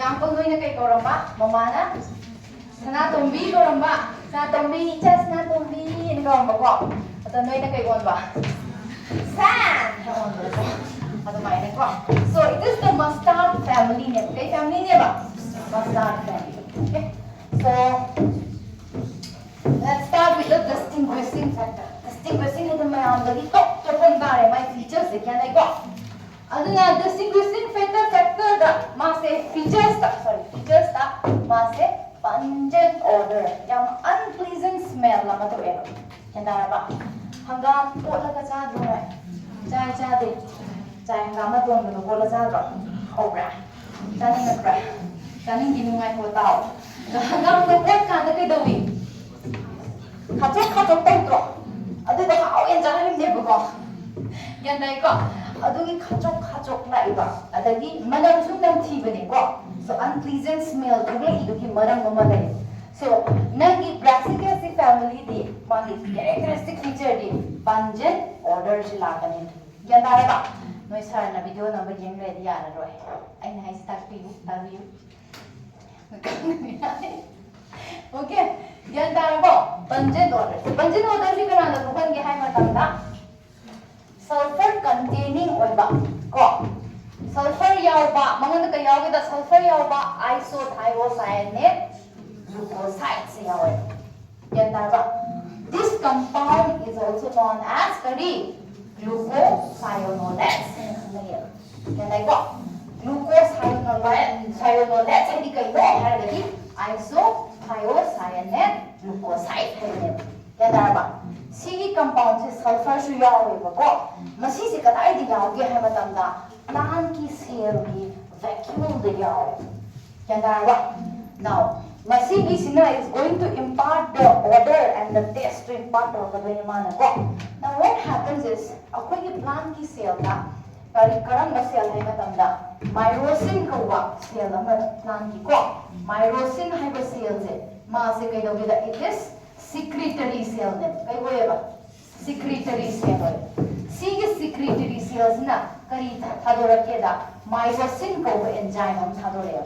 example noina kay koramba mamana sana tombi koramba sana tombi icha sana tombi in koramba ko ato noina kay onba san onba ko ato mai ne ko so it is the mustard family name kay family name ba mustard family okay so let's start with the distinguishing factor distinguishing is the mayam the top pondare my features they can I go aduna distinguishing factor da maase features ta maase pungent odor yam unpleasant smell lama to e kenda ba hangam pola ka cha do right cha de cha hangam ma don do pola cha do obra tani na kra tani gi nungai ho tao da hangam ko pot ka da kai do wi khatok tro adu da au en ja ni ne ba yan dai ko adugi khachok la iba adagi manam sundam thibani ko so unpleasant smell dugi idugi maram ma dai so nangi Brassicaceae family di magi characteristic feature di pungent odor jilakani yan dai ba noi sar na video number yeng le di yana roi ai na is tak pi okay yan dai ba pungent odor ji kana da bukan ge hai matam da sulfur containing oiba ko sulfur yauba mangona ka yauge da sulfur yauba isothiocyanate glucoside se yawe yanda this compound is also known as kari glucosinolates yanda ko glucosinolates hai kai no haragadi isothiocyanate glucoside hai yanda ba Sigi compound is sulfur su yawe ko masi se kadai di yawe hai matam da plant ki cell ki vacuole de yawe kanda ba now masi gi sina is going to impart the odor and the taste to impart the benimana ko now what happens is akoi ki plant ki cell da karam na cell hai matam da myrosin ko wa cell ama plant ki ko myrosin hai ba cell je ma se kai do da it is secretory cell ne kai boyeba secretory cell sigi secretory cells na kari thadorake da myosin ko enzyme am thadore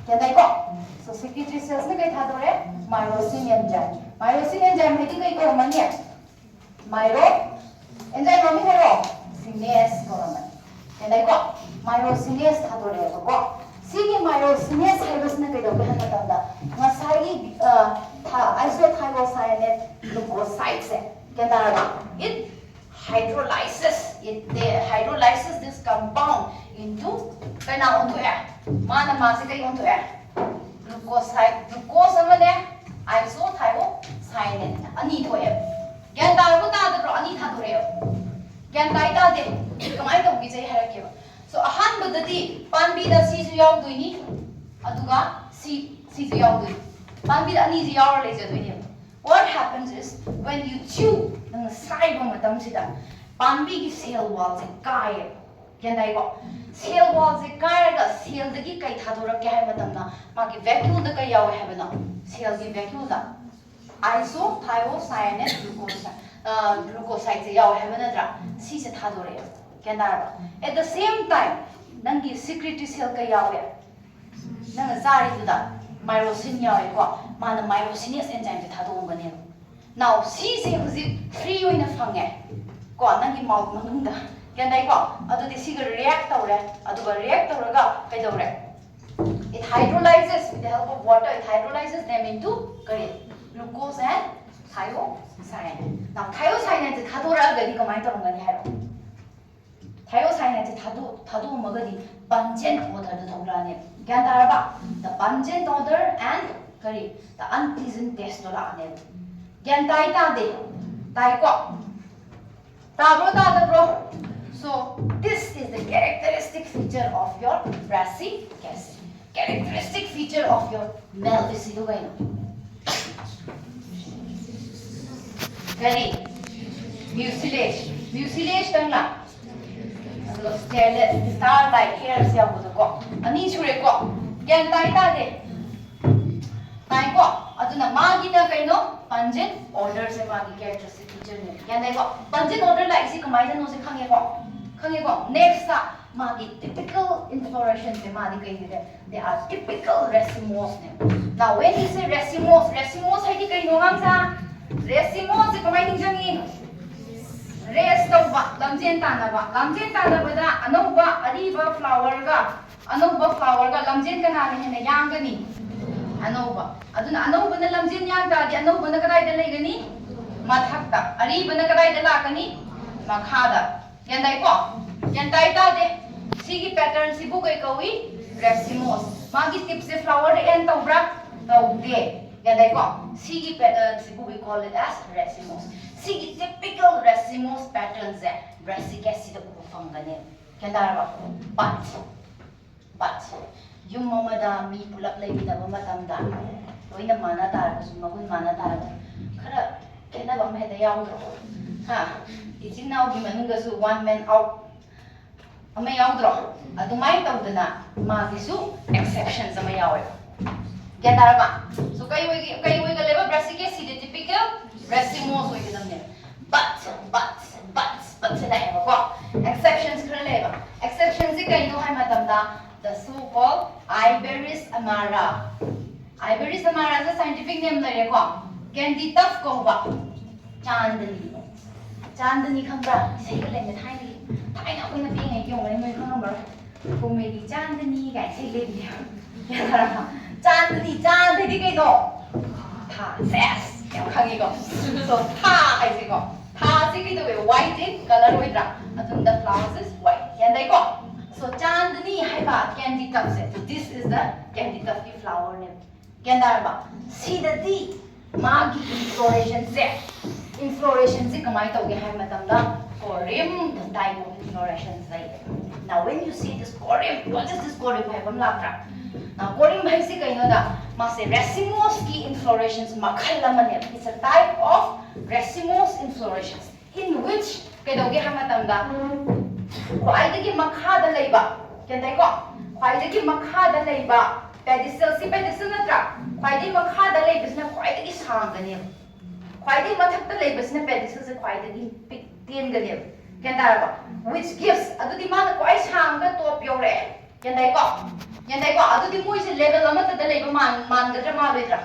ke dai ko so secretory cells ne kai thadore myosin enzyme hedi kai ko mania myo enzyme ami hero sinase ko man ke dai ko myosinase thadore ko sigi myosinase hebus ne kai do ke hata da ngasai isothiocyanate glucoside se kendara it hydrolyzes this compound into kana onto air mana ma se kai onto air glucose amane isothiocyanate ani to air kendara ko ta da ani tha dore kendai ta de kamai to gi jai harakeba so ahan badati panbi da si su yaw doini aduga si su yaw doini Panbi ani ji yaw le je doini what happens is when you chew nang sai ba matam sida panbi ki cell wall se kai kendai ko cell wall se kai ga cell da ki kai thadora ke hai matam na ma ki vacuole da kai yaw hai ba na cell ki vacuole da isothiocyanate glucoside se yaw hai ba na tra si se thadore kendai ba at the same time nang ki secretory cell kai yaw ya nang zari du da myrosin yawe ko mana myrosinase enzyme je thado ngane now si se huzi free oina phange ko nangi mouth manung da kendai ko adu de siga react tawre adu ga react tawraga kai dawre it hydrolyzes with the help of water it hydrolyzes them into glucose and thiocyanate now thiocyanate je thadora ga di kamai tawngani haro thiocyanate thado magadi pungent odor da thawlane Gandaraba, the pungent odor and the unpleasant taste to la ne. Gantai ta de, tai ko. Ta bro. So this is the characteristic feature of your Brassicaceae. Characteristic feature of your Malvaceae. Kari, mucilage tangla. Star-like hairs ya budu ko ani chure ko gen tai ta de tai ko aduna magi na kaino pungent odor se magi characteristic feature ne gen dai ko pungent odor la isi kamai da no se khange ko ꯈꯪꯉꯦꯀꯣ next ꯃꯥꯒꯤ typical inflorescence ꯁꯦ ꯃꯥꯗꯤ ꯀꯩꯅꯦ they are typical racemose ꯅꯦ now when we say racemose ꯍꯥꯏꯗꯤ ꯀꯩꯅꯣ ꯑꯉꯥꯡꯁꯥ racemose ꯁꯦ ꯀꯃꯥꯏ ꯅꯤꯡꯁꯤꯡꯉꯤ race ꯇꯧꯕ ꯂꯝꯖꯦꯟ ꯇꯥꯟꯅꯕꯗ ꯑꯅꯧꯕ ꯑꯔꯤꯕ flowerꯒ ꯂꯝꯖꯦꯟ ꯀꯅꯥꯅ ꯍꯦꯟꯅ ꯌꯥꯡꯒꯅꯤ ꯑꯅꯧꯕ ꯑꯗꯨꯅ ꯑꯅꯧꯕꯅ ꯂꯝꯖꯦꯟ ꯌꯥꯡ ꯇꯥꯔꯗꯤ ꯑꯅꯧꯕꯅ ꯀꯗꯥꯏꯗ ꯂꯩꯒꯅꯤ ꯃꯊꯛꯇ ꯑꯔꯤꯕꯅ ꯀꯗꯥꯏꯗ ꯂꯥꯛꯀꯅꯤ ꯃꯈꯥꯗ ꯒ꯭ꯌꯥꯟ ꯇꯥꯏꯀꯣ ꯒ꯭ꯌꯥꯟ ꯇꯥꯏ ꯇꯥꯗꯦ ꯁꯤꯒꯤ ꯄꯦꯇꯔꯟ ꯁꯤꯕꯨ ꯀꯩ ꯀꯧꯏ racemose ꯃꯥꯒꯤ ꯇꯤꯞꯁꯦ ꯐ꯭ꯂꯥꯋꯔꯗ ꯑꯦꯟ ꯇꯧꯕ꯭ꯔꯥ ꯇꯧꯗꯦ ꯒ꯭ꯌꯥꯟ ꯇꯥꯏꯀꯣ ꯁꯤꯒꯤ ꯄꯦꯇꯔꯟ ꯁꯤꯕꯨ we call it as racemose sigi typical racemose pattern se brassica sida ubu fangane kendara but yum mamada mi pulap leibida ba matamda loina mana tar su magun mana tar khara kena ba mehda yaudro ha ijin now gi manunga su one man out ama yaudro adumai tawdana ma gi su exceptions ama yawe kendara ba so kai woi ga leba brassica sida typical racemose होई गदम ने but से लाएगा को exceptions कर लेगा exceptions से कहीं तो है मतलब the so called Iberis amara से scientific name लगे को candy tough को बा चांदनी खंबा सही के लेंगे थाई ना कोई ना पिएंगे क्यों मैं खंबा को मेरी चांदनी का सही ले लिया चांदनी कहीं तो था सेस ꯌꯥꯝ ꯈꯪꯉꯤꯀꯣ so ꯊꯥ ꯍꯥꯏꯁꯤꯀꯣ ꯊꯥꯁꯤ ꯀꯩꯗꯧꯋꯦ white in color ꯑꯣꯏꯗ꯭ꯔꯥ ꯑꯗꯨꯝ the flowers is white ꯒ꯭ꯌꯥꯟ ꯇꯥꯏꯀꯣ so ꯆꯥꯟꯗꯅꯤ ꯍꯥꯏꯕ candy tufse so this is the candy tuft ki flower name ꯒ꯭ꯌꯥꯟ ꯇꯥꯔꯕ sidadi magi infloration se kamai tauge hai matamda corium the type of inflorescence like now when you see this corium what is this corium haibam lakra now corium hai se kaino da mase racemose ki inflorescence makhal lamane it's a type of racemose inflorescence in which kaidoge ha matamda khwaidagi makhada leiba kentai ko khwaidagi makhada leiba pedicel natra khwaidagi makhada leibasna khwaidagi sangane khwaidagi mathakta leibasna pedicel se khwaidagi pik tengane kentai ko which gives adudi mana kwai sangga top yore kentai ko adudi moi se level amata da leiba man gadra ma bedra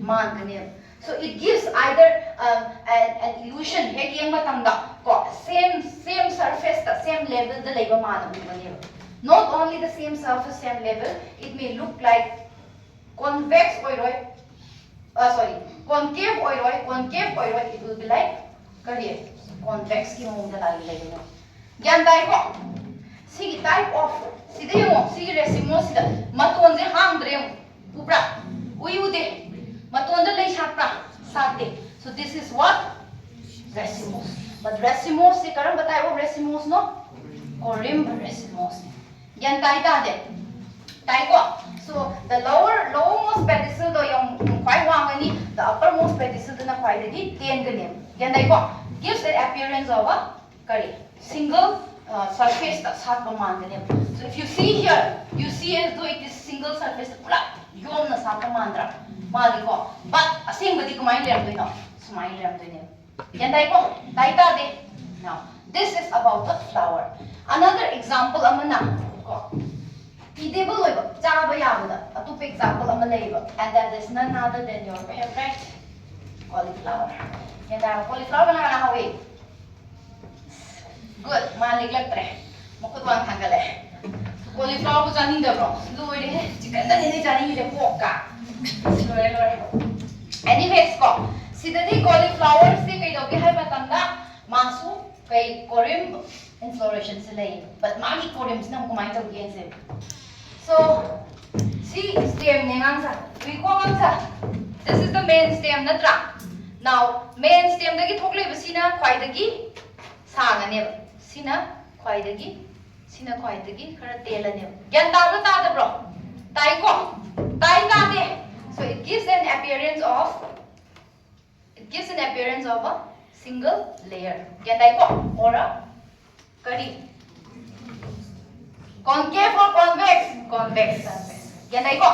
man gane so it gives either an illusion hek yang matamda ko same surface the same level the leiba man ubane not only the same surface same level it may look like convex oiroi concave oiroi it will be like career convex ki mong da lagi leiba gyan dai ko sigi type of sida yo sigi racemose sida maton je hangdre ubra uyude maton da lei sakta sakte so this is what racemose but racemose se karam batai wo racemose no corium racemose yan tai ta de tai ko so the lowermost pedicel do yung kwai wangani the uppermost pedicel na kwai de 10 gane yan tai ko gives the appearance of a kari single surface that sat pamangane so if you see here you see as though it is single surface pula yom na sat pamandra mali ko but asing badi kumain lem doino sumain lem doino yan dai ko dai ta de now this is about the flower another example amana ko edible oiba chaba yabada atup example amana leiba and that is none other than your favorite cauliflower yan da cauliflower na hawi good malik lagtre mukut wang thangale cauliflower ko jani da bro loire chicken da ni jani le poka loire anyways ko sidadi cauliflower se kai doge hai matamda masu kai corium infloration se lei but magi corium se nam ko mai tawge se so see stem ne ngangsa we ko ngangsa this is the main stem natra now main stem dagi thoklei basina khwai dagi sangane sina khwai dagi khara telane gyan ta bro tai ko tai ta de so it gives an appearance of a single layer gyan tai ko or a kari concave or convex gyan tai ko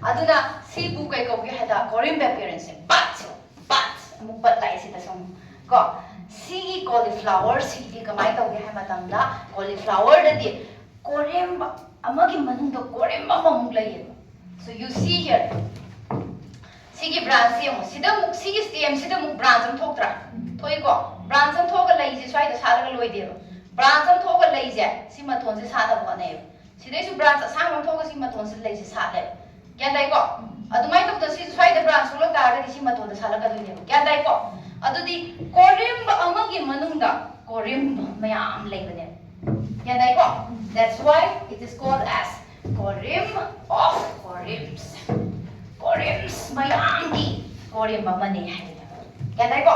aduna si bu kai ko ge hada corium appearance but but lai si ta som ko si cauliflower sigi kamai tauge hai matamda cauliflower dadi korem amagi manungda korem amamuk laiye. So you see here sigi branch se mo sida muk sigi stem sida muk branch am thoktra thoi ko branch am thoga lai je swai da sala loi de branch am thoga lai je sima thon se sa da bo ne sidai su branch sang am thoga sima thon se lai je sa de kya dai ko adumai tok da si swai da branch lo ta ga sima thon da sala ka du ne kya dai ko adudi korim amagi manungda korim mayam lai bane kya dai ko that's why it is called as korim of korims. Korims mayamgi korim mamane hai kya dai ko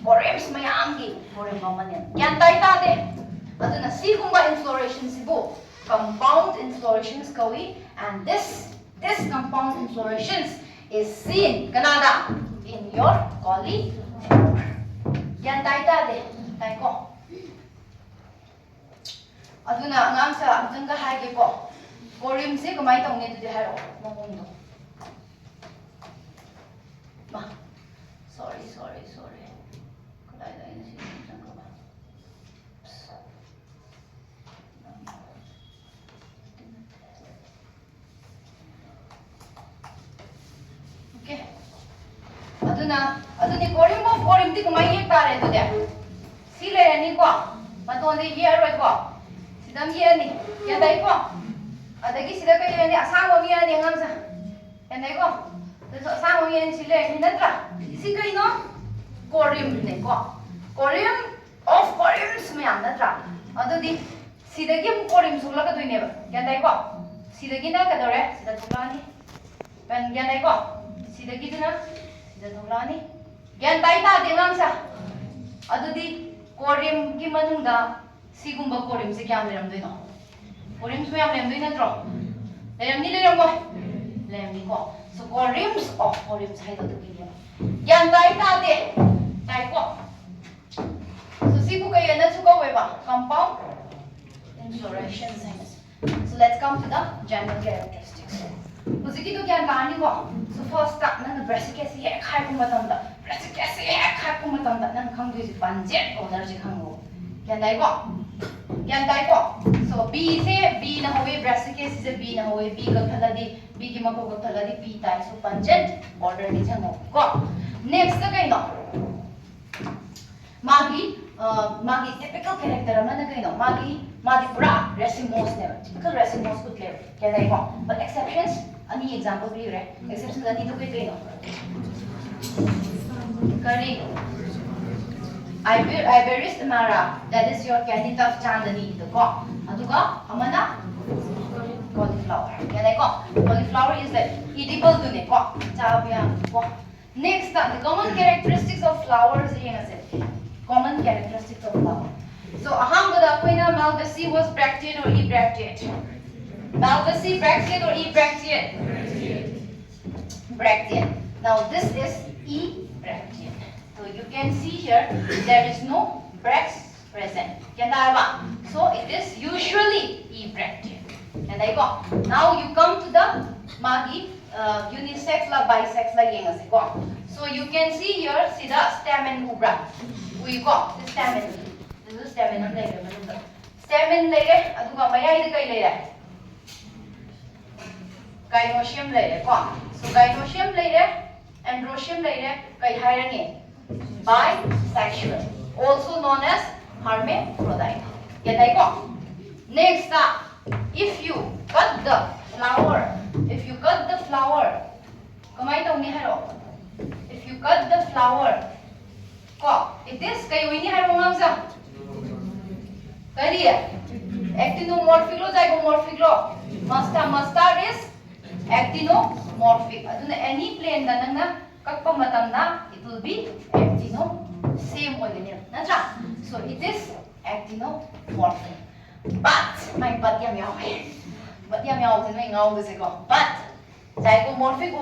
korims mayamgi korim mamane kya dai ta de aduna sigumba infloration sibu compound inflorations kawi and this compound inflorations is seen kanada in your cauliflower kya dai ta de dai ko aduna ngam sa amjanga hai ge ko korim se kamai tong ne de haro mongong do ma sorry kadai dai ni sin ka ba okay aduni korim ti kamai ye ta re do de si le ni ko ma ton de ye roi ko sidam ye ni ya dai ko adagi sida ka ye ni asang wa mi ani ngam sa ya dai ko so asang wa mi ani sile ni natra si kai no korim ne ko korim of korims me am natra adudi sidagi mu korim sula ka duine ba ya dai ko sidagi na ka dore sida tulani pen ya dai ko sidagi dina sida tulani ya dai ta de ngam sa adudi korim ki manungda sigumba korim se kya leram doino korim so yam lem doina tro leram ni lem ni ko so korims of korims hai to ki yan dai ta de dai ko so sibu ka yana su ko we ba compound infloration signs so let's come to the general characteristics Uziki to kya kani ko so first ta nan brassic acid hai khai ko matam da brassic acid hai khai ko matam da nan khang du ji panjet owner ji khang go kya dai ko so B से B ना होवे brassic acid से B ना होवे B का थलादी B की मको का थलादी B ताई so pungent order नि छंगो को next का कहीं ना मागी typical character हमने कहीं ना मागी पूरा racemose ने typical racemose को क्लियर क्या नहीं को but exceptions any example भी रहे exceptions any तो कहीं ना करी Iberis amara, that is your candy tough chandani the ko. Aduga amana cauliflower. Can I go? Cauliflower is the edible to ne ko. Chabya ko. Next, the common characteristics of flowers is common characteristics of flower. So ahambada koina Malvaceae was bracteate or ebracteate. Malvaceae bracteate or ebracteate? Bracteate. Now this is ebracteate. So you can see here there is no bracts present. So it is usually ebracteate. Now you come to the magi unisex la bisex la yenga ko. So you can see here see the stamen ubra. We got the stamen. This is stamen am later manunda. Stamen later aduga mayai de kai later. Gynoecium later ko. So gynoecium later androecium later kai hairani. Bisexual, also known as hermaphrodite. Get I go. Next up, if you cut the flower, if you cut the flower, it is actinomorphic lo zygomorphic lo. Mustard is actinomorphic. Any plane dananga kakpa matamna it will be actino same organism. So it is actinomorphic. But my batyam yaw but zygomorphic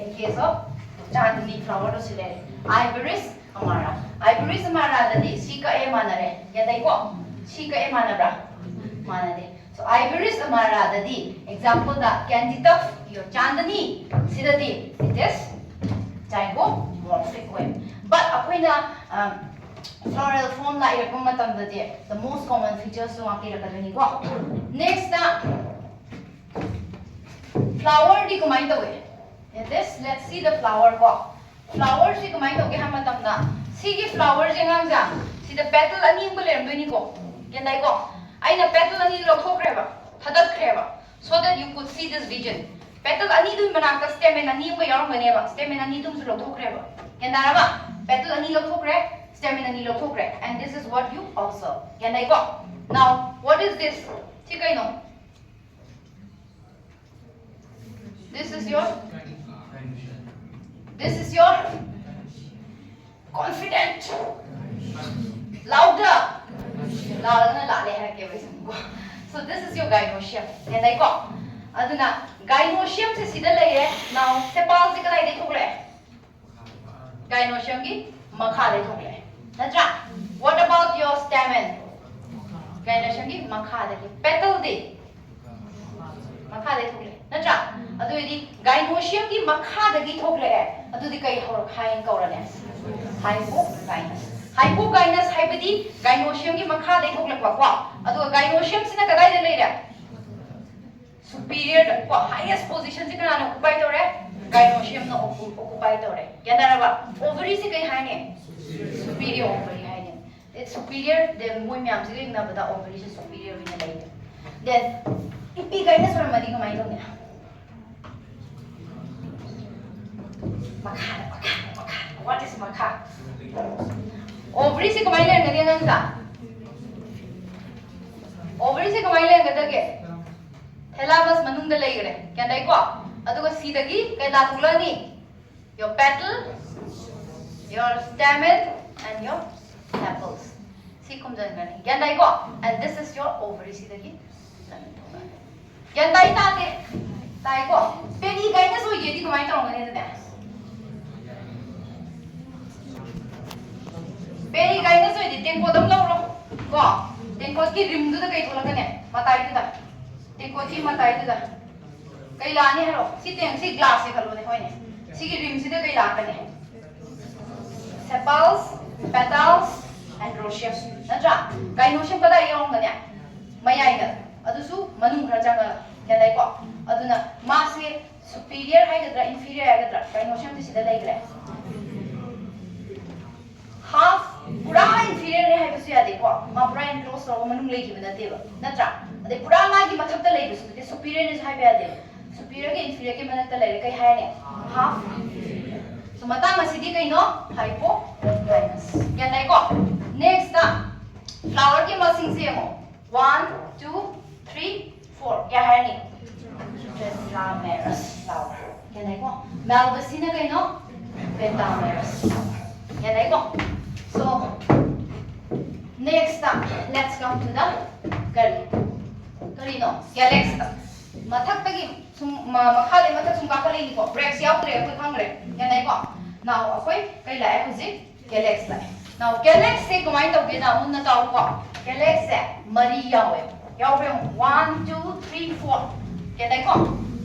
in case of chandani flower to select Iberis amara. Iberis amara dadi sika e manare. Yadai ko sika e manabra manade. So Iberis amara dadi example da candy tough your chandani sidadi it is zygomorphic web. But akoina floral form la irakpa matamda de the most common features so ake rakadani ko. Next flower di kumai tawe. This let's see the flower ko. Flower si kumai tawe ha matamda sigi flower jengang ja sida petal ani ko lermdoni ko. Kendai ko aina petal ani lokhokreba thadakreba so that you could see this vision. Petal ani dum manaka stem ani ko yarmaneba stem ani dum lokhokreba. Kendaraba petal ani lokhokre stem ani lokhokre and this is what you observe. Kendai ko. Now what is this? Thikai no. This is your confident. Louder. So this is your gynoecium. Kendai ko. Aduna gynoecium se sida laire. Now sepal se kalai de thokle. Gynoecium ki makha de thokle. Natra. What about your stamen? Gynoecium ki makha de petal de makha de thokle. Natra. Adu di gynoecium ki makha de gi thokle. Adu di kai hor khain kaurane. Hypogynous. Hypogynous haibadi gynoecium ki makha de thokle kwa. Adu gynoecium sina kadai de leira. Superior ko highest position se kana occupy tore. Gynoecium no occupy tore. Yandaraba ovary se kai haine. Superior ovary haine. It's superior the moi myam se na bada ovary se superior wina leira. Then epigynous or madi kamai tone. Makha. What is makha? Ovary se kamai le ngadi nangsa. Ovary se kamai le ngadage. Thalamus manungda laigre. Kendai ko. Aduga sidagi kai la thulani. Your petal, your stamen, and your sepals. See kumjangani. Kendai ko. And this is your ovary sidagi. Kendai tate. Tai ko. Peri gaina so yedi kamai tongani de. Peri gaina so yedi tenko dam lo ko. Tenko ki rim du da kai thulakane. Matai da. Tenko chi matai da. Kai lani hero. Si teng si glass se khalo ne hoine. Si ki rim si da kai la kane. Sepals, petals, and roscium. Natra. Gynoecium kada yong gane. Mayai da. Adusu manung khara changa kendai ko. Aduna ma se superior haigadra inferior haigadra. Gynoecium se sida laigre. Half pura inferior ne haibasu yade ko. Ma pura enclosed ro manung legi bana deba. Natra. Ade pura ma gi mathakta leibasu de superior is haiba yade. Superior ke inferior ke manakta laire kai haine. Half. So mata masidi kai no hypogynous. Kendai ko. Next flower ke masing se mo. 1 2 3 4 क्या है नहीं pentamerous flower क्या नहीं को Malvacina कहीं no pentamerous क्या नहीं को so next let's come to the करी no calyx मथक तक सुम मखाले मथक सुम काकले नहीं को ब्रेक्स याव करे कोई खांग रे क्या नहीं को now कोई कई लाए कुछ calyx लाए now calyx से कमाई तो बिना उन्नत आउ को calyx से मरी याव है याव पे 1 2 3 4 क्या नहीं को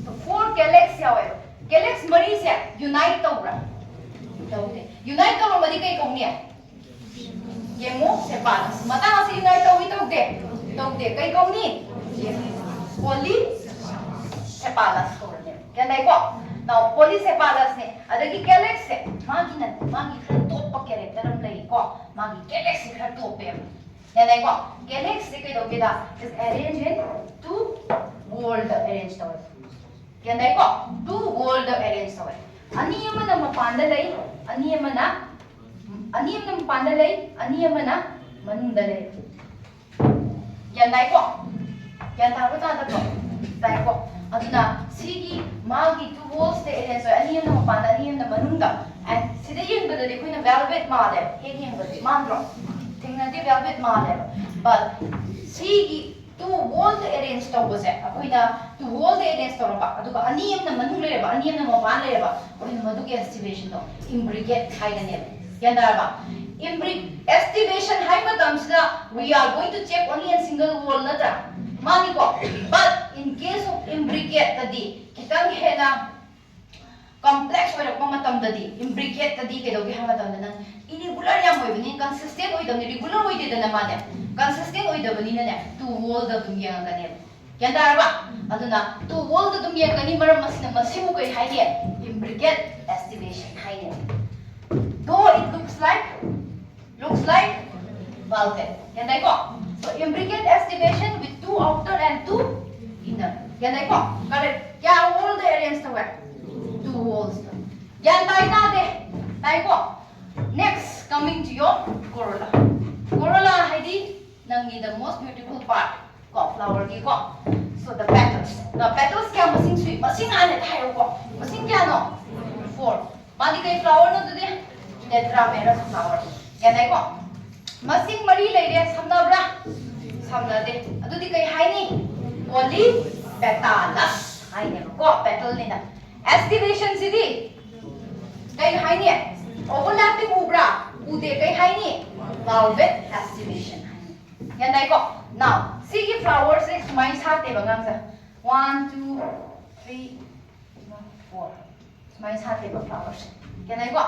तो 4 calyx याव है calyx मरी से unite तो बरा unite तो मरी कई कौन है ये मो sepals मता से unite तो दे कई कौन है polysepalous कौन क्या नहीं को now polysepalous ने अदगी calyx से मागी खर टॉप पर कैरेक्टर हम नहीं को मागी calyx से खर टॉप पे क्या नहीं को calyx से कई दोगे दा is arranged in two walled arranged तो क्या नहीं को two walled arranged तो अनियम ना मपांडलाई अनियम ना मपांडलाई अनियम ना मनुंडलाई क्या नहीं को क्या ताको ताको ताको अदुना सिगी मागी two walls ते arranged तो अनियम ना मपांड अनियम ना मनुंडा and सिदे यंग बदले कोई ना velvet माले हेग यंग बदले मांद्रो थिंगना दे velvet Male but सिगी two walls arranged तो बसे कोई ना two walls arranged तो रबा अदुका अनियम ना मनुंग ले रबा अनियम ना मपांड ले रबा कोई ना मधु के estivation तो imbricate खाइगने क्या दारबा estivation हाई मतम सिदा we are going to check only a single wall नत्रा मानी को but in case of imbricate तदी कितंग है ना complex oirakpa matamdadi imbricate tadi kedogi ha matamda nang irregular yam oibani consistent oidamni regular oidedana mane consistent oidabani na ne two wall da dum yangane yandarba aduna two wall da dum yangani maram masina masimu kai haine imbricate estimation haine though it looks like bulkhead yandai ko so imbricate estimation with two outer and two inner yandai ko correct kya wall the arrange the way two walls yandai na de dai ko next coming to your corolla haidi nangi the most beautiful part ko flower ki ko so the petals kya masing ane thayo ko masing kya no four madi kai flower no de tetrameras flower yandai ko masing mari leire samna de adudi kai haini polypetalous haine ko petal ni na estimation sidi kai haini overlapping ubra ude kai haini velvet estimation haini yandai ko now see the flowers is mai sa te bangang sa 1 2 3 4 mai sa te ba flowers yandai ko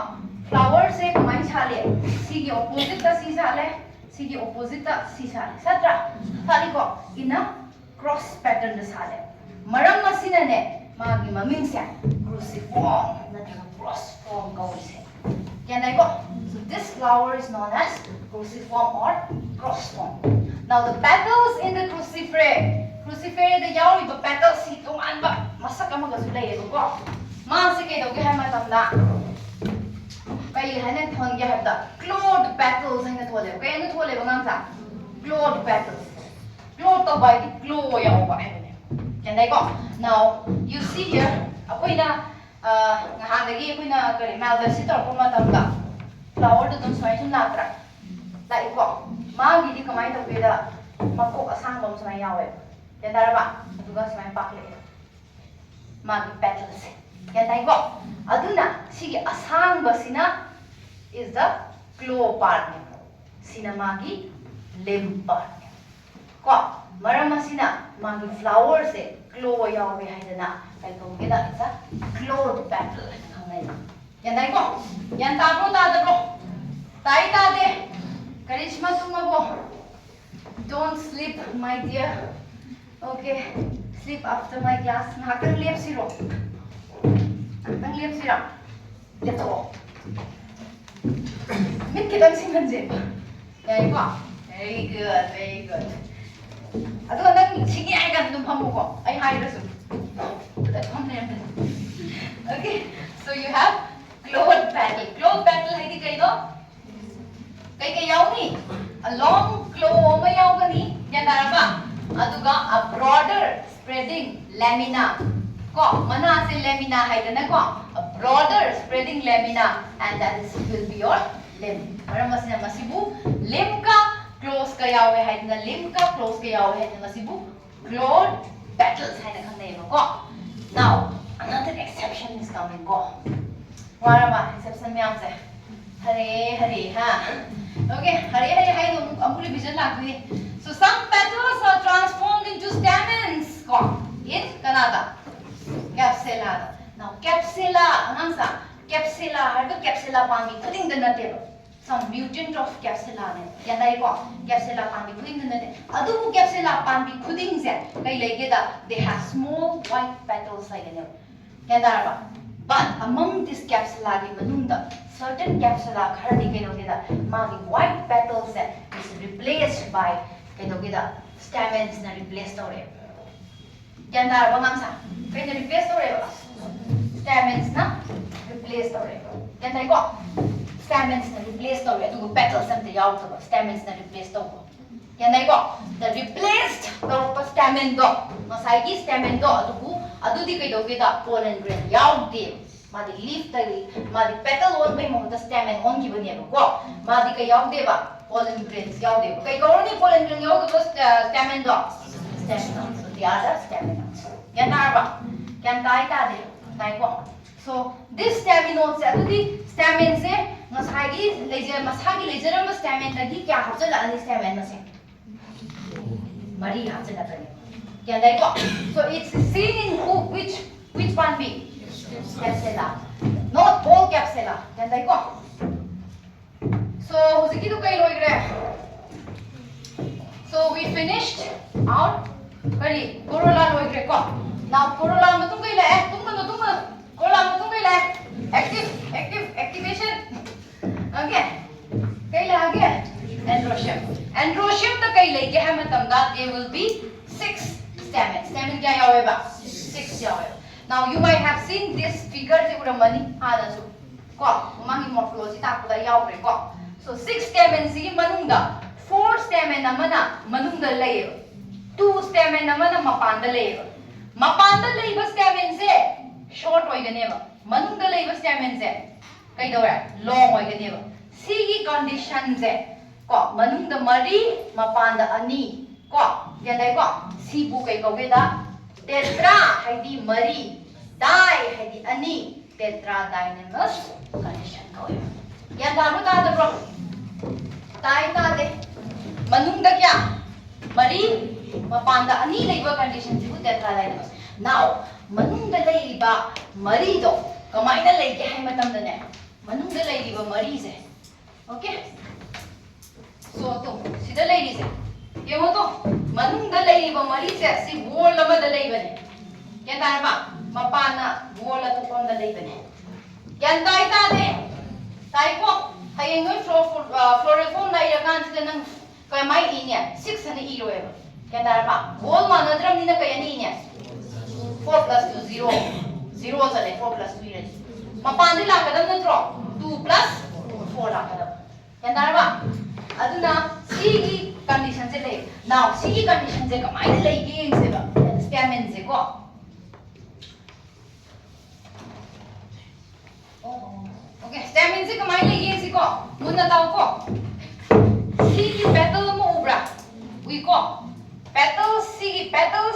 flowers se mai sa le see the opposite ta si sa le see the opposite ta si sa le satra thali ko ina cross pattern da sa le maram masina ne magi maming sa cruciform na cross form ko se yandai ko so this flower is known as cruciform or cross form now the petals in the cruciferae the yawi ba petals si tungan ba masak amaga su lay ko ma se ke do ge ha ma tam da kai hanen thon ge ha da clawed petals haina thole kai anu thole ba ngam sa clawed petals claw to by the claw yaw ba yandai ko now you see here akoina ngahandagi akoina kari malda si tor ko ma tam da flower do tum swai sum natra dai ko ma gi di kamai to pe da makok asang bom swai yawe yandara ba aduga swai pak le ma gi petals yandai ko aduna sigi asang basina is the claw part sina magi limb part ko maram asina magi flower se claw yawe haidana kai ko ge da is a clawed petal hangai yandai ko yan ta bro tai ta de karishma tumabo don't sleep my dear okay sleep after my class nakang lep siro let's go mit kitang singanje yai ko very good ado nang singi ai kan dum hamu ko ai hai rasu okay so you have clawed petal hai di kai do kai yaw ni a long claw ma yaw gani yandara ba aduga a broader spreading lamina ko mana se lamina haidana ko a broader spreading lamina and that is will be your limb maram masina masibu limb ka close ka yawe haidana limb ka close ka yawe haidana masibu clawed petals haidana khanai ko now another exception is coming ko wara ba exception me amse hare ha okay hare hai no amuli vision lagni so some petals are transformed into stamens ko in kanada capsula now capsula anangsa capsula har the capsula pangi kuding the nate some mutant of capsula ne yandai ko capsula pangi kuding the nate adu capsula pangi kuding se kai lege da they have small white petals like ne yandai ba but among this capsula gi manunda certain capsula khari kai no da magi white petals that is replaced by kai no da stamens na replaced ore yandai ba ngamsa kai na replace ore ba stamens na replace ore yandai ko stamens na replace ore tu petals am te yaw to stamens na replace to yandai ko the replaced to stamen do masai gi stamen do adu di kai do da pollen grain yaw de madi leaf tali madi petal on bai mo the stamen on ki bani ko madi kai yaw de ba pollen grains yaw de kai ko ni pollen grain yaw ko stamen do stamen so the other stamen yandai ba can tai ta de tai ko so this staminodes adu di stamen se masagi lejer stamen da gi kya hapjala ani stamen ma se mari hapjala tani yandai ko so it's seen in which one be capsula whole capsula. Yan dai ko. So hujiki to kai loi gre. So we finished our kari corolla loi gre ko. Now corolla matung kai la tung corolla matung kai la activation. Okay. Kai la age androecium. Androecium ta kai lai ge ha matam da there will be 6 stamens. Stamen kya yawe ba? 6 yawe. Now you might have seen this figure je uramani adasu. Ko mangi morphology ta puda yaw re ko. So 6 stamens si manungda 4 stamen amana manungda lay 2 stamen amana mapanda lay. Mapanda lay ba stamen se short oigane ba. Manungda lay ba stamen se kai dora long oigane ba. Sigi condition se ko manungda mari mapanda ani ko yan dai ko sibu kai ko da tetra haidi mari dai haidi ani tetradynamous condition ko yan daru ta da bro tai ta de manungda kya mari mapanda ani leiba condition sibu tetradynamous. Now manungda leiba mari do kamaina leike hai matam da ne manungda leiba mari se okay. So to sida lady se ye mo to manungda leiba mari se si wall lama da leiba ne yan ta ba mapana wall atu kon da leiba ne yan tai ta de tai ko hayeng noi floral form lai ra kan sida nang kai mai I ne 6 ani I roe ba yan ta ba wall ma na dram ni na kai ani ne 4 plus 2 0 0 sa le 4 plus 2 re mapan di la ka dam na tro 2 plus 4 la ka dam yan ta ba aduna sigi condition se le now sigi condition se kamai le ge se ba stamen se ko okay stamen se kamai le ge se ko mun na taw ko sigi petal mo ubra we ko petal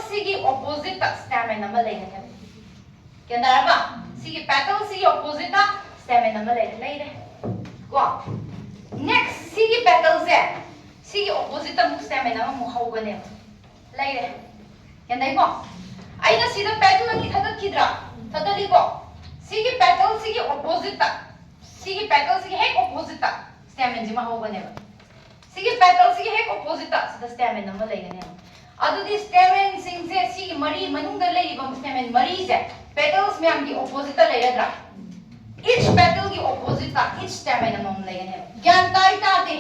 sigi opposite stamen na le ge yan ta ba sigi petal sigi opposite stamen na le de ko next sigi petals e sigi opposite mu stamen na mu hawgane laire yan dai ko aina sida petal ni thada kidra thada li ko sigi petal sigi opposite hek opposite stamen ji ma hawgane sigi petal sigi hek opposite sida stamen na ma laigane adu di stamen sing se sigi mari manung da lai bam stamen mari se petals myam gi opposite lairadra each petal gi opposite each stamen na mam laigane gyan tai ta de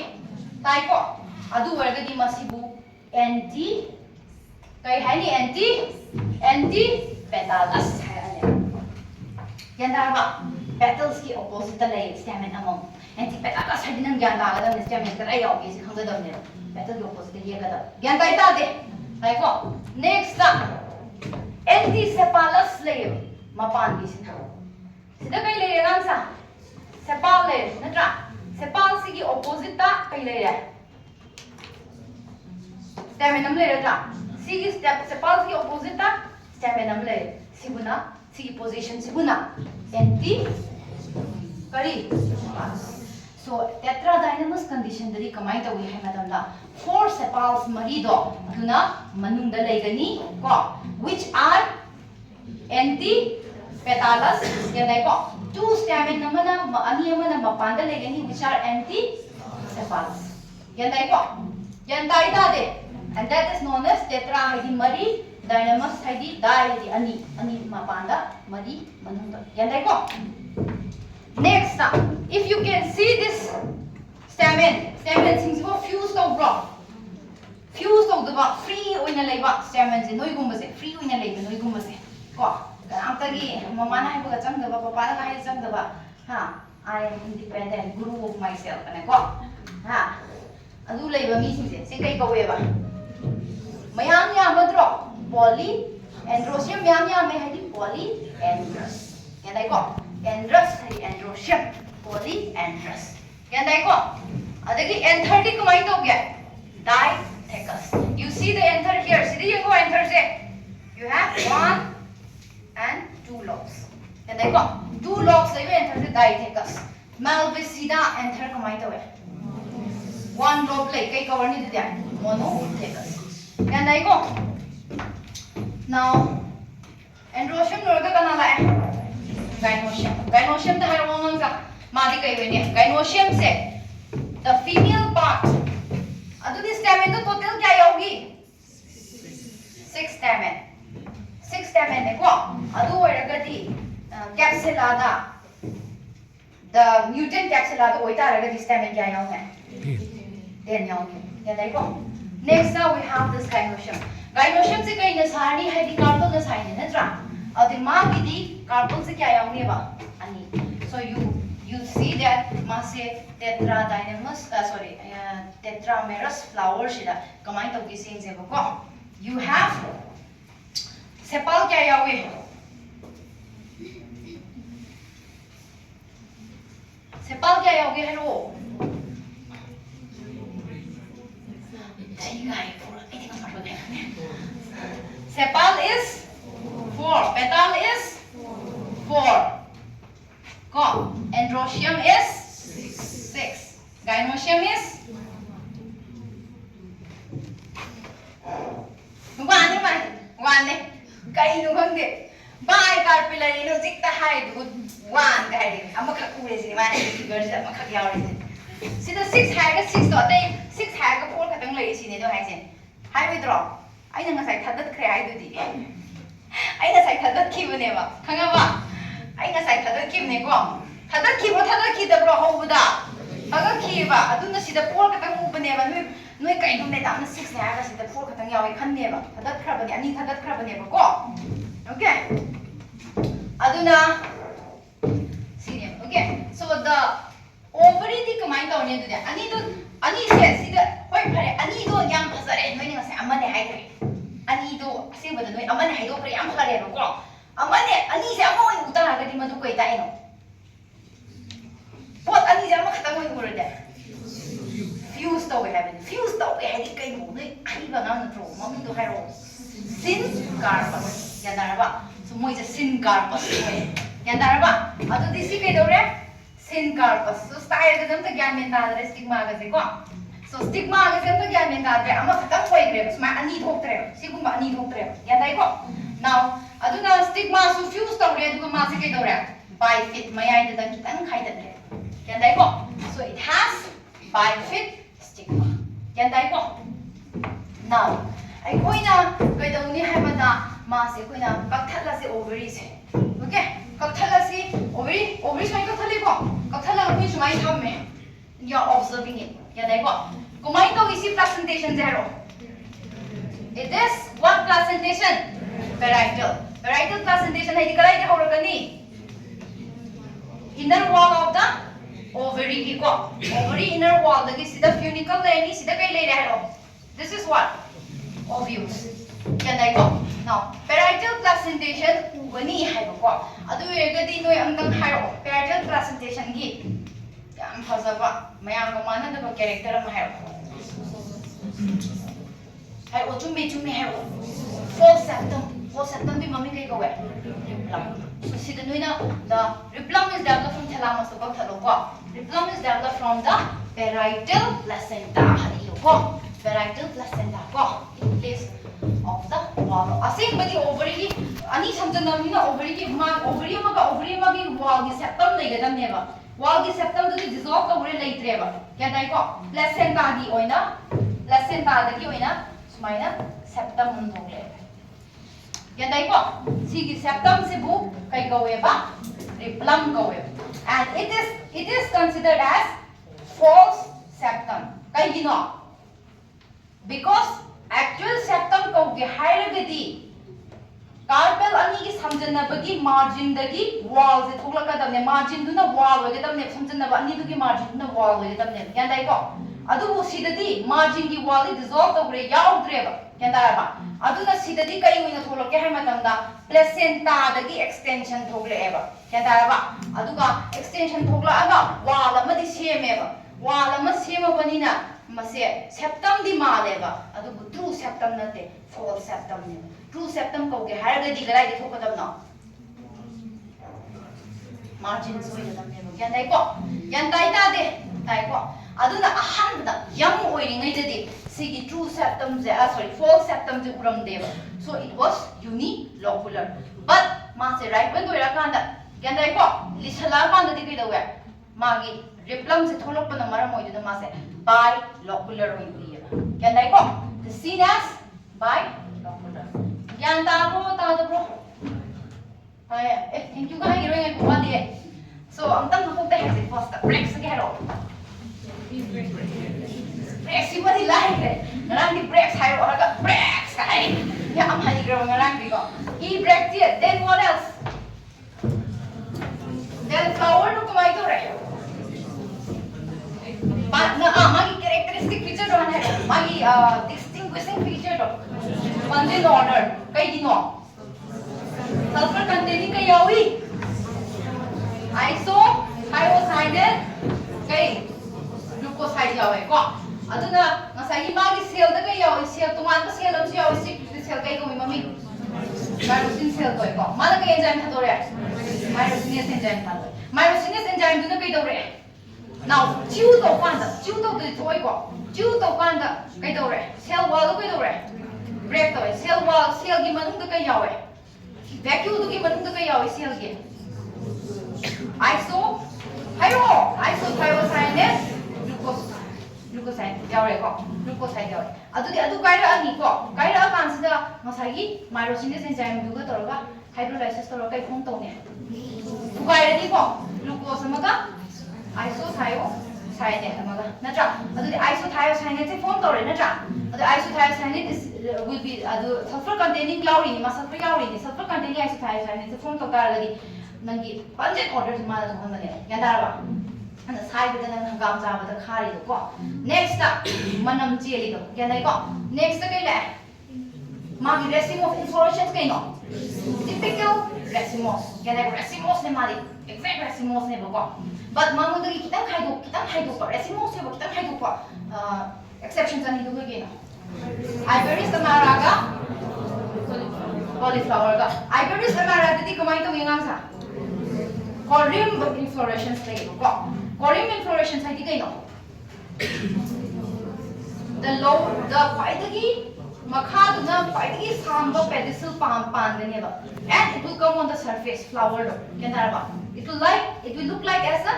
tai ko adu warga di masibu anti kai hani anti petalus hai yan da ba petals ki opposite lai stamen among anti petalus hai dinang gyan da ga da stamen ka ai yaw gi si khang da ne petal ki opposite ye ga da gyan tai ta de tai ko next anti sepalus lai mapan gi si sida kai lai ran sa sepal lai natra sepal sigi opposite ta kai lai ra stamen nam lai ra sigi sepal sigi opposite ta stamen nam lai siguna sigi position siguna anti kari so tetradynamous condition dari kamai ta wi hai madam da 4 sepals mari do duna manung da lai gani ko which are anti petalus yanai ko 2 stamen namana ani amana mapanda legani which are anti sepals yanai ko yantai ta de and that is known as tetra haidi mari dynamous haidi dai haidi ani mapanda mari manunda yanai ko next if you can see this stamen sings go fuse to bro fuse to the free oina leiba stamen je noi gumba se free oina leiba noi gumba se ko amtagi mama na hai chang da papa na hai chang da ha I am independent guru of myself kana ko ha adu leiba mi sing se kai ko we ba mayam ya madro poly androecium mayam ya me hai poly androus yan dai ko androus hai androecium poly androus yan dai ko adagi n30 kamai to gya dithecus you see the anther here see the anther se you have 1 and 2 lobes. And I got 2 lobes like enter the dithecus. Malvicida enter kamai to it. 1 lobe like kai cover ni dia monothecus. And I got now androecium norga kana la gynoecium. Gynoecium the hormones are madi kai wene. Gynoecium se the female part. Adu this stamen to total kya yaogi? 6 stamen. 6 stamen ne ko. Adu oiragadi capsula da the mutant capsula da oitaragadi stamen kya yaogi? 10 yaogi. Yadai ko. Next now we have this gynoecium. Gynoecium se kai nasani hai di carpel nasani natra. Adi magidi carpel se kya yaogi ba? Ani. So you see that mase tetradynamous tetramerous flower shida kamai to gising se ko. You have sepal kya yaogi? Sepal kya yaogi hello? Sepal is 4. Petal is 4. Go. Androecium is 6. Gynoecium is 1. Kay no hangde. Bye carpillary no jikta hide good 1 guide. Amakha kure si man figure sa makha yaw rin. Sida 6 haga 6 to tay 6 haga 4 katang lai si ne do hai sen. Hai withdraw. Ai na ngasai thadat khre ai du di. Ai na sai thadat ki bane ba. Khanga ba. Ai na sai thadat ki ne ko. Thadat ki da bro ho buda. Thadat ki ba adu na sida 4 katang u bane ba noi kai dum ne da na 6 ne haga sida 4 katang yaw ai khan ne ba. Thadat khra bane ani thadat khra bane ba ko. Okay. Aduna see okay. So the ovary di kamai ta ne du de ani se sida hoi phare ani do yam phasare noi ne sa amane hai thare ani do se bada noi amane hai do phare yam phare ba ko amane ani se amoi utara ga di madu kai ta ino pot ani se am khatam hoi ur de fuse to we have fuse to we hai di kai no noi ai ba na na tro mami do hai ro sin carpus ya na ba so moi je sin carpus ya na ba adu di si kai do re sin carpus so style ga dam ta gyan men ta re stigma ga se ko so stigma ga dam ta gyan men ta re ama khatam hoi gre sma ani thok tre sigum ba ani thok tre ya dai ko now adu na stigma su fuse to re adu ma se kai do re bifid mayai da dang kitang khai da re ya dai ko so it has bifid stigma ya dai ko now ai koina kai da uni hai ba da ma se koina kakthala se ovary se okay kakthala se ovary sai kakthala ko kakthala ko sumai thamme you are observing it ya dai ko kumai to isi presentation zero it is what presentation parietal presentation hai dikalai ke horagani inner wall of the ovary ki ko ovary inner wall da ki sida funicle le ni sida kai le re haro this is what ovules ya dai ko now parietal presentation ugani hai ko adu egadi noi angdang hairo parietal presentation gi yam phajaba mayam ko mana da character am hairo hai o chumi hairo false septum bi mami kai ko we replum so sida noi na the replum is developed from thalamus ko thalo ko replum is developed from the parietal placenta hari ko parietal placenta ko in place of the wall asing badi ovary ki ani samjana ni na ovary ki ma ovary ma ki wall ki septum lai gadam ne ba wall ki septum du dissolve ka ure lai tre ba kya dai ko placenta gi oina placenta da gi oina sumaina septum mun thong le kya dai ko si ki septum se bu kai ko we ba replum ko we and it is considered as false septum kai gi no because actual septum ko ge hairagadi carpel ani ki samjana bagi margin dagi wall se thokla ka damne margin du na wall hoge damne samjana ba ani du ki margin na wall hoge damne kya dai ko adu bu sidadi margin ki wall dissolve to gre yaw dre ba kya dai ba adu na sidadi kai uina tholo ke hai matam da placenta dagi extension thogle eba kya dai ba adu ka extension thokla aga wall amadi seme ba wall ama sema bani na mase septum di maleba adu true septum nate false septum ne true septum ko ge haraga di garai de thokadam na margin soi da ne no yan dai ko yan dai ta de tai ko adu na ahan da young oiringai de di sigi true septum je false septum je uram de so it was unilocular but mase right when doira kanda क्या नहीं को लिसला कांड दी कई दवे मागी रिप्लम से थोलक पन मरम होई दे मासे bilocular होई दी क्या नहीं को the seen as bilocular ज्ञान ताबो तादब्रो हाय ए थैंक यू का हीरोइन को वा दिए so अंतम को ते है फर्स्ट ब्रेक से गेरो ब्रेक सी बदी लाइ है नरांग दी ब्रेक हाय और का ब्रेक हाय या am हाय ग्रो नरांग दी को ई ब्रेक दिए then what else then flower नु कमाई तो रहे ना मागी characteristic feature रो है मागी distinguishing feature रो content order कई दिनो sulfur containing कई यावी iso thiocyanate कई glucoside यावे को अदुना ngасai मागी cell दा कई यावी cell तुमान का cell अमसी यावी cell कई को मम्मी myosin cell को को माना कई enzyme था तोरे myosinase enzyme था myosinase enzyme दुना कई तोरे now chiu to de toy ko chiu to kan da kai do re cell wall kai do re break to cell wall cell gi manung da kai yawe vacuum du gi manung da kai yawe cell gi isothiocyanate glucoside yawe ko glucoside yawe adu kai ra ani ko kai ra kan sida ngasai gi myosinase enzyme du ga to ga hydrolysis to kai phong to ne du kai ra ni ko glucose ma isothiocyanate amaga natra adu isothiocyanate se form tore natra adu isothiocyanate is will be adu sulfur containing yauri ni ma sulfur yauri ni sulfur containing isothiocyanate se form to taragadi nangi pungent order ma da thon ne yandara ba ana side da nang gam ja ba da khari do ko next manam cheli do yanai ko next kai la magi racemose inflorescence kai no typical racemose yanai racemose ne mari exact racemose ne ko but mamu dagi kitang khai do pa racemose se kitang khai do pa exceptions ani do ge na Iberis amaraga cauliflower ga Iberis amaraga di kamai to ngang sa corium inflorescence kai ko corium inflorescence hai di kai no the paidagi makha du na paidagi samba pedicel pan de ne ba and it will come on the surface flower do kenara ba it will look like as a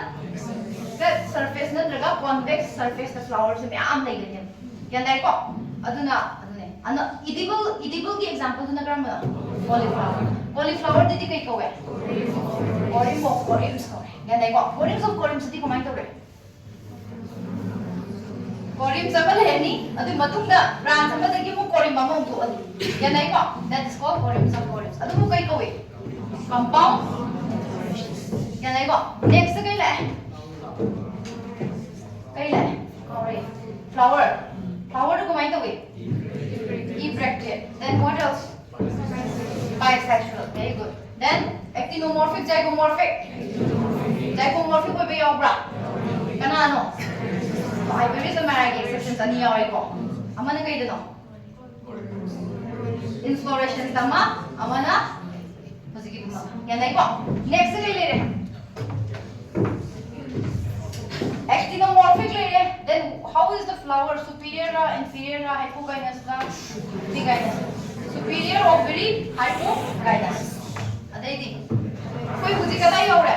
flat surface na draga convex surface the flower se am lai gani yan dai ko aduna ana edible ki example duna gram cauliflower didi kai ko we coriums yan dai ko coriums di ko mai to re corium samale ni adu matung da branch amada gi mo corium ba mo to ani yan dai ko that is called coriums adu mo kai ko we compound yan dai ko next kai la flower ko mai to we ebracted then what else bisexual very good then actinomorphic zygomorphic ko be yaubra kana no Iberis amaraga exceptions ani yawi ko amana kai dano inflorescence tama amana musiki tama yan dai ko next kai le re actinomorphic le re then how is the flower superior inferior hypogynous epigynous superior ovary hypogynous adai di koi huji kada yaure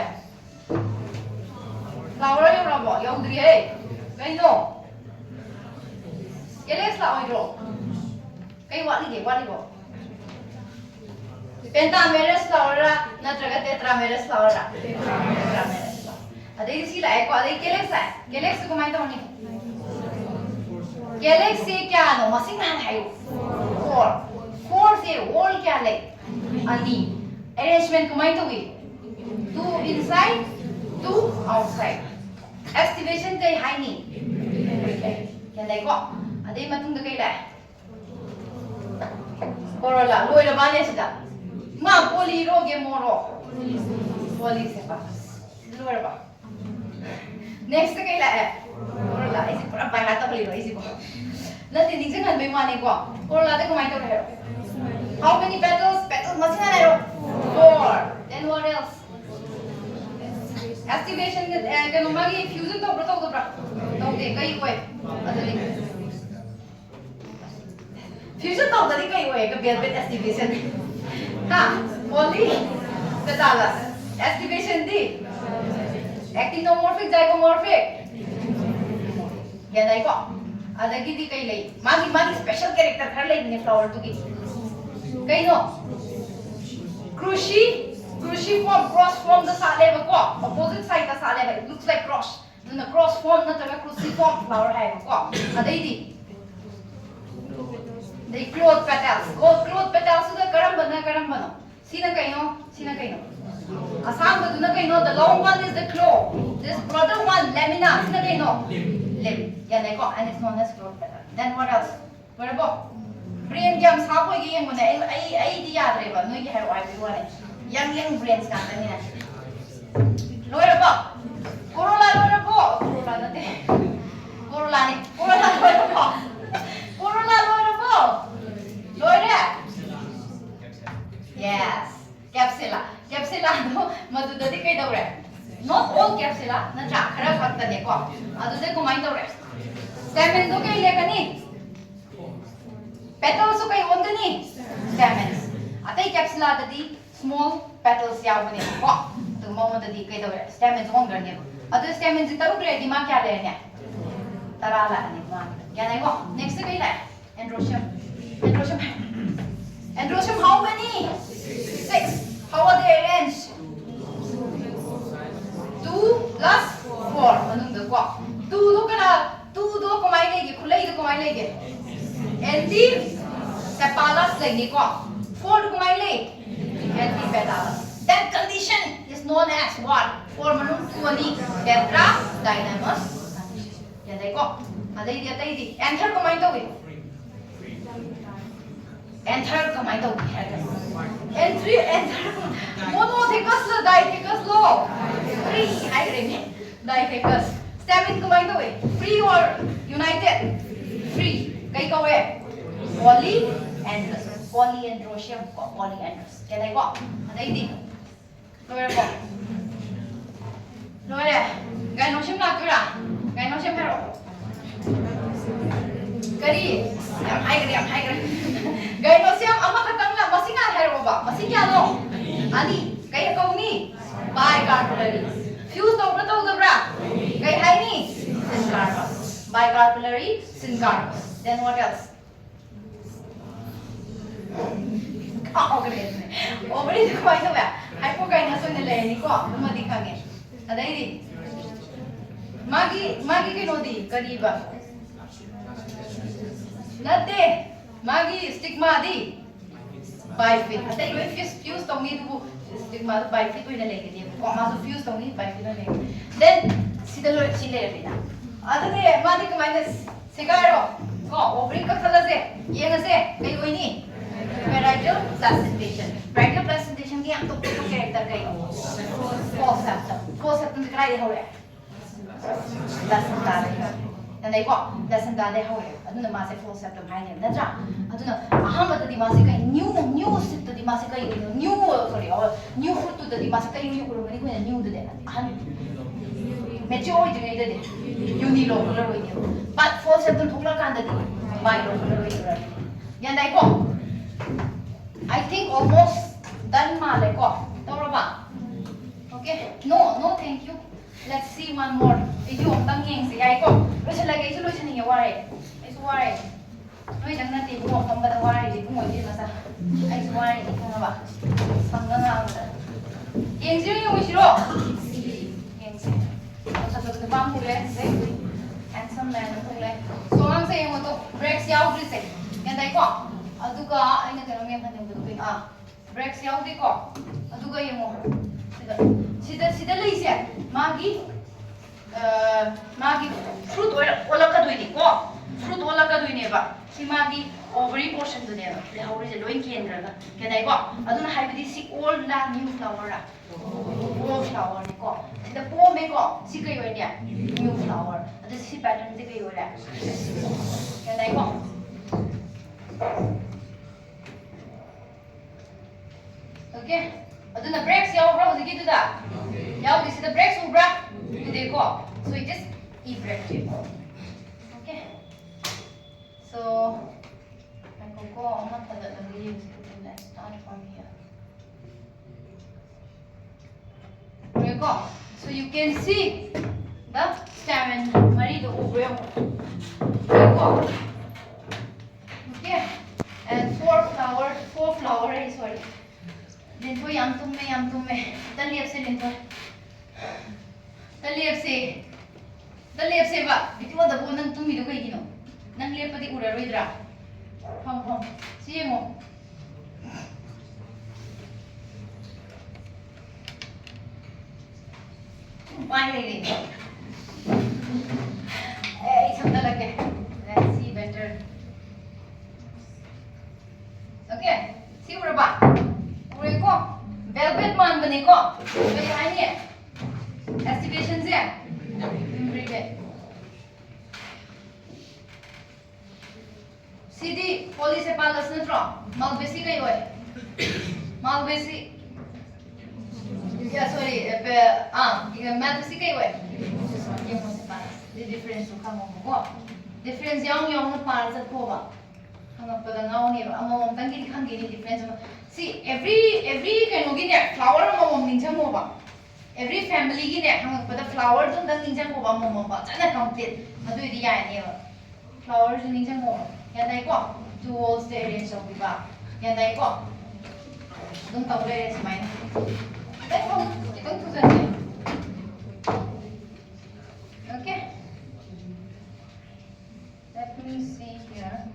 flower yaura bo yaudri hai kai no yeles la oi ro kai wali go pentamerous flower ra natraga tetramerous flower ra tetramerous adai si la ko adai calyx ko mai to ni calyx se kya no masing na hai four se wall kya le ani arrangement ko mai to wi two inside two outside activation kai hai ni yan dai ko adai matung da kai la corolla loi la ba ne sida ma poly ro ge moro poly se pa loi ba next kai la corolla isi pura ba la ta pali ro isi ko na tin ding jang bai ma ne ko corolla da ko mai to re how many petals masina ne ro four then what else activation kano magi fusion to bra to de kai ko adali fusion to dali kai ko ka bel activation ha poly petals Activation D. Actinomorphic, zygomorphic. Yan ay ko. Adagi di kay lay. Magi special character kar lay ni flower to gi. Kay no. Cruci form, cross form the sale ba ko. Opposite side the sale ba. It looks like cross. Na cross form na taga cruciform flower hai ko. Adai di. The cloth petals. Cloth petals su da karamba no. Sina kay no. Asam ba duna kay no. The long one is the claw. This broader one lamina. Sina kay no. Limb. Yan ay ko. And it's known as cloth petal. Then what else? Where ba? Brain jam sa ko gi yang mo na ai di yad re ba. No gi hai wai bi wa ne. Yang brains ka ta ni na. Loira ba? Corolla loira ba? Corolla na te. Corolla loira ba? Corolla loira ba? Loira. Yes. Capsula. Capsula no madu da di kai daure. Not all capsula na ja khara fakta ne ko. Adu de kumai daure. Stamen do kai le kani. Petals su kai ondani. Stamens. Atai capsula da di small petals yaw bane ko. Tu mo da di kai daure. Stamens on garne. Adu stamens di taruk le di ma kya le ne. Tarala ne ma. Ya nai ko. Next kai le. Androecium. Androecium how many? 6. How are they arranged? 2 plus 4. Manung da ko. 2 do kumai legi khulai do kumai legi. Anti sepalus legi ko. 4 do kumai legi. Antipedalus. That condition is known as what? For manung 20 tetradynamus condition. Ya dai ko. Adai di. Anther kumai to wi. Anther kumai to wi. Anther monothecus lo dithecus lo. Free. Hai rene. Dithecus. Stamen kumai to wi. Free or united? Free. Kai ko we. Polyandrous. Polyandrosium ko. Polyandrous. Ya dai ko. Adai di. Loira ko. Loira. Gynoecium la tura. Gynoecium hero. Kari. Yang hai kari. Gynoecium ama khatang la masinga hero ba. Masingya no. Ani. Kaya ko ni. Bicarpellary. Fuse to bra. Kay hai ni. Syncarpus. Bicarpellary. Syncarpus. Then what else? Ovary ko ay ba? Hypogynous na le ni ko. Lumadi kage. Adai di. Magi kino di kariba. Nate. Magi stigma di. Bifid. Adai lo fuse to ni du stigma bifid ko na le ni. Ko ma so fuse to ni bifid na le. Then sidalo chile ri na. Adai magi ko minus sigaro. Ko ovary ka khala se. Ye na se. Kai ko ni. Parietal placentation. Parietal placentation की हम तो किसको character कहीं false septum. False septum दिखलाई दे हो रहा है. Placenta दे. नंदे को placenta दे हो रहा है. अदुन मासे false septum है नहीं नज़रा. अदुन अहम बता दी मासे कहीं new sit दी मासे कहीं new fruit तो दी मासे कहीं new करो नहीं कोई new दे देना. अहम mature इतने दे दे. Unilocular हुई है. But false septum थोड़ा कांदा दी. Bilocular हुई है. नंदे को I think almost done male ko. Toraba. Okay? No, thank you. Let's see one more. Ijo tang yeng si ai ko. Lotion lagi ijo lotion ni ware. Ijo ware. Noi dang na ti ko kam ba ware di ko di masa. Ai ware ni ko ba. Sangga na ba. Yeng si yung shiro. Yeng si. Sa sa sa pam pule se. Handsome man pule. So ang sa yung to breaks yaw dri se. Yan dai ko. Aduga ay nagkaroon ng kanang breaks yaw di ko. Aduga yung mo. Sida lay siya. Magi fruit wala ka doy di ko. Fruit wala ka doy ne ba. Si magi ovary portion do ne ba. Le ovary je loin kendra na. Kanay ko. Aduna haibidi si old la new flower ra. Old flower ni ko. Sida po me ko si kayo niya new flower. Adu si pattern di kayo ra. Kanay ko. Okay. Aduna breaks yaw bra hojiki tu da. Yaw disi the breaks ubra. You dekho. So it is e break. Okay. So I can go on the leaves. Let's start from here. go. So you can see the stamen mari do over. Go. Okay. And four flower sorry. Linto yam tumme. The leaves se linto. The leaves se ba. Itu ada bonang tumi do kai gino. Nang leap pati ura roidra. Hom. See mo. Finally. Hey, something like that. Let's see better. Okay. See what about? Ure ko. Velvet man bane ko. Bai hai ni. Activation se. Very good. CD polycephalus natro. Malbesi kai hoy. Malbesi. Yeah, sorry. Malbesi kai hoy. The difference to come on. Difference young na parts at Kova. Hang up with an own among Tangi Kangi difference. See, every kind of get flower among Ninjamova. Every family get hang up with the flowers and the Ninjamova Momba. And I complete. I do the idea. Flowers in Ninjamova. And I go to all stages of the bar. And I go. Don't talk where it's mine. Let's go. Don't do that. Okay. Let me see here.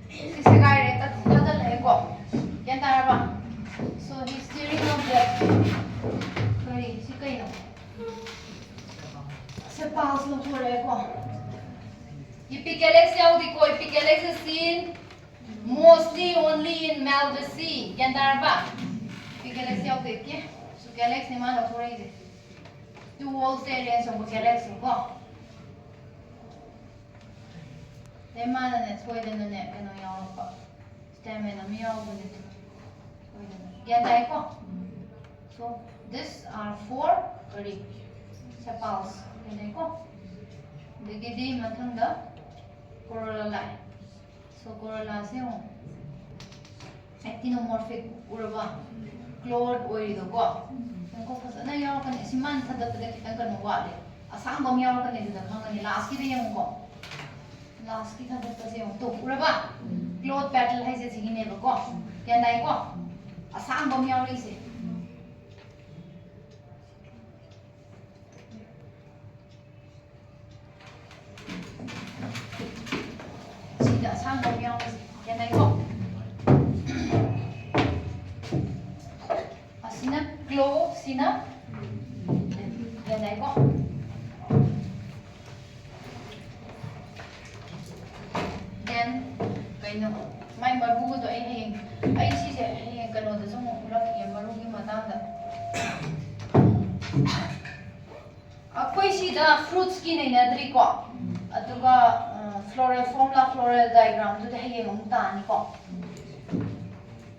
This guy so he's steering of the sorry, sepals look for Epicalex is seen mostly only in Malvaceae. Epicalex so Galax ni man for it. Two whole areas of Galax go. The man and it's way in the neck and on your stem a meal with it. So these are four sepals. The giddy matanga corolla line. So corolla actinomorphic urba cloud oil go. And I yaw can siman the Kitangan Wadi. A sambam yaw in the Hungary last year go. Last kita to Uraba. Cloth battle has it in never go. Can I go? A sambam yaw is it. See the sambam yaw is it. Can I go? A sinna glow, sinna. Can I go? My maru to I see a canoe the song of Marugi Matanda. A quasi the fruit skin in a trico. A tuga floral formula floral diagram to the Hayam Tanico.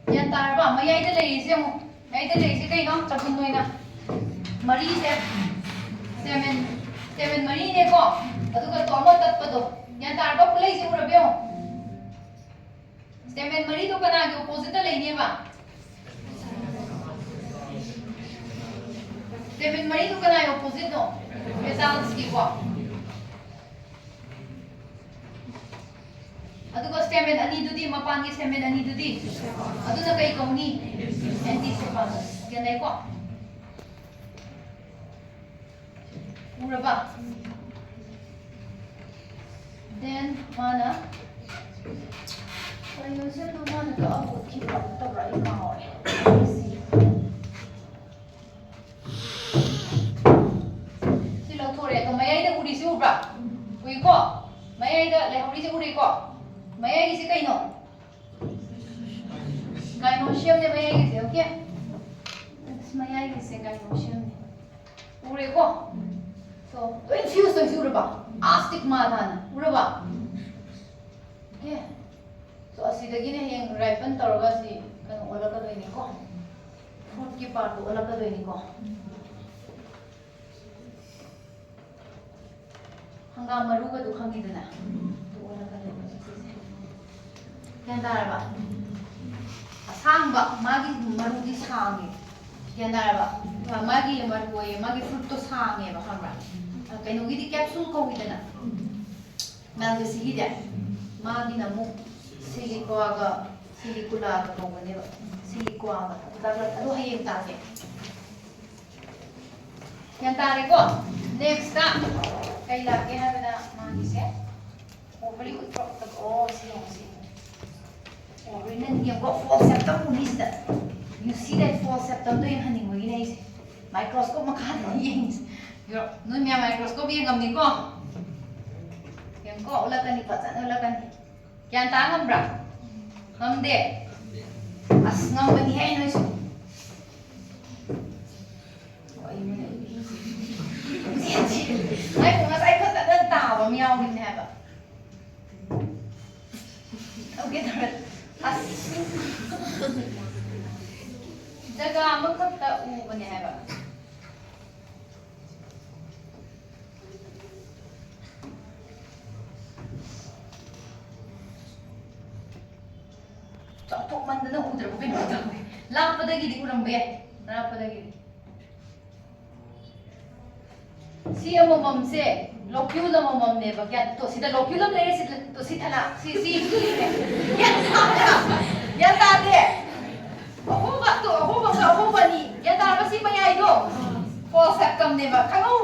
Yantarba, my idol is young. Idol is a kind of Tapuina. Marie said, Seven Marine go. A tuga Tomo Tapado. Yantarba plays in Rebel. Stamen marido ka na opposite na lane ba? Stamen marido ka na opposite no. Results ki ko. Ado ko stamen ani dudi mapangi stamen ani dudi. Ado na kay ko ni anticephalus. Ganay ko. Mura ba? Then mana I use it to one go keep up the right now. Sila Tore, to mayay na uri si Ubra. Uy ko, mayay na uri si uri ko. Mayay si Kaino. Kaino siyam na mayay si, okay? Mayay si Kaino siyam. Uri ko. So, infuse to si Urba. Astig mata na. Urba. Okay. So asidagi na yung ripen taraga si kanong wala ka doy niko. Fruit ki part wala ka doy niko. Hanggang maruga do kang gidana. Wala ka doy niko. Yan tara ba? ꯑꯁꯥꯡꯕ ꯃꯥꯒꯤ ꯃꯔꯨꯗꯤ ꯁꯥꯡꯉꯦ ꯒ꯭ꯌꯥꯟ ꯇꯥꯔꯕ ꯃꯥꯒꯤ ꯃꯔꯨ ꯑꯣꯏꯌꯦ ꯃꯥꯒꯤ ꯐ꯭ꯔꯨꯠꯇꯣ ꯁꯥꯡꯉꯦꯕ ꯈꯪꯕ꯭ꯔꯥ ꯀꯩꯅꯣꯒꯤꯗꯤ ꯀꯦꯞꯁꯨꯜ ꯀꯧꯏꯗꯅ ꯃꯦꯜꯕꯦꯁꯤꯒꯤꯗꯤ ꯃꯥꯒꯤꯅ ꯑꯃꯨꯛ ꯁꯤꯂꯤꯀ꯭ꯋꯥꯒ ꯁꯤꯂꯤꯀꯨꯂꯥꯒ ꯀꯧꯕꯅꯦꯕ ꯁꯤꯂꯤꯀ꯭ꯋꯥꯒ ꯑꯗꯨ ꯍꯌꯦꯡ ꯇꯥꯒꯦ ꯒ꯭ꯌꯥꯟ ꯇꯥꯔꯦꯀꯣ ꯅꯦꯛꯁꯇ ꯀꯩ ꯂꯥꯛꯀꯦ ꯍꯥꯏꯕꯗ ꯃꯥꯒꯤꯁꯦ ꯑꯣꯚꯔꯤ ꯎꯠꯊꯣꯛꯇ ꯁꯤ ꯌꯦꯡꯉꯨ ꯑꯣꯚꯔꯤ ꯅꯪ ꯌꯦꯡꯀꯣ ꯐꯣꯜ ꯁꯦꯞꯇꯝ ꯎꯅꯤꯁꯤꯗ ꯌꯨ ꯁꯤ ꯗꯦꯠ ꯐꯣꯜ ꯁꯦꯞꯇꯝꯗꯣ ꯌꯦꯡꯍꯟꯅꯤꯡꯕꯒꯤꯅꯦ ꯑꯩꯁꯦ ꯃꯥꯏꯀ꯭ꯔꯣꯁꯀꯣꯞ ꯃꯈꯥꯗ ꯌꯦꯡꯉꯤꯁꯦ ꯅꯣꯏ ꯃꯌꯥꯝ ꯃꯥꯏꯀ꯭ꯔꯣꯁꯀꯣꯞ ꯌꯦꯡꯉꯝꯅꯤꯀꯣ ꯌꯦꯡꯀꯣ ꯎꯠꯂꯛꯀꯅꯤ ꯐꯖꯅ ꯎꯠꯂꯛꯀꯅꯤ ꯒ꯭ꯌꯥꯟ ꯇꯥ ꯉꯝꯕ꯭ꯔꯥ ꯉꯝꯗꯦ ꯑꯁ ꯉꯝꯕꯅꯤꯍꯦ ꯅꯣꯏꯁꯨ ꯑꯩ ꯉꯁꯥꯏ ꯐꯖꯅ ꯇꯥꯕ ꯑꯃ ꯌꯥꯎꯈꯤꯕꯅꯦ ꯍꯥꯏꯕ ꯑꯣꯀꯦ ꯑꯁ ꯖꯒꯥ ꯑꯃꯈꯛꯇ ꯎꯕꯅꯦ ꯍꯥꯏꯕ ꯆꯥꯎꯊꯣꯛꯃꯟꯗꯅ ꯎꯗ꯭ꯔꯕ ꯀꯩꯅꯣ ꯇꯧꯋꯦ ꯂꯥꯞꯄꯗꯒꯤꯗꯤ ꯎꯔꯝꯕ ꯌꯥꯏ ꯂꯥꯞꯄꯗꯒꯤꯗꯤ ꯁꯤ ꯑꯃꯃꯝꯁꯦ ꯂꯣꯀ꯭ꯌꯨꯜ ꯑꯃꯃꯝꯅꯦꯕ ꯁꯤꯗ ꯂꯣꯀ꯭ꯌꯨꯜ ꯑꯃ ꯂꯩꯔꯦ ꯁꯤꯗ ꯁꯤ ꯊꯅ ꯁꯤ ꯒ꯭ꯌꯥꯟ ꯇꯥꯗꯦ ꯑꯍꯣꯕ ꯑꯍꯣꯕ ꯑꯅꯤ ꯒ꯭ꯌꯥꯟ ꯇꯥꯔꯕ ꯁꯤ ꯃꯌꯥꯏꯗꯣ ꯐꯣꯜ ꯁꯦꯞꯇꯝꯅꯦꯕ ꯈꯪꯍꯧ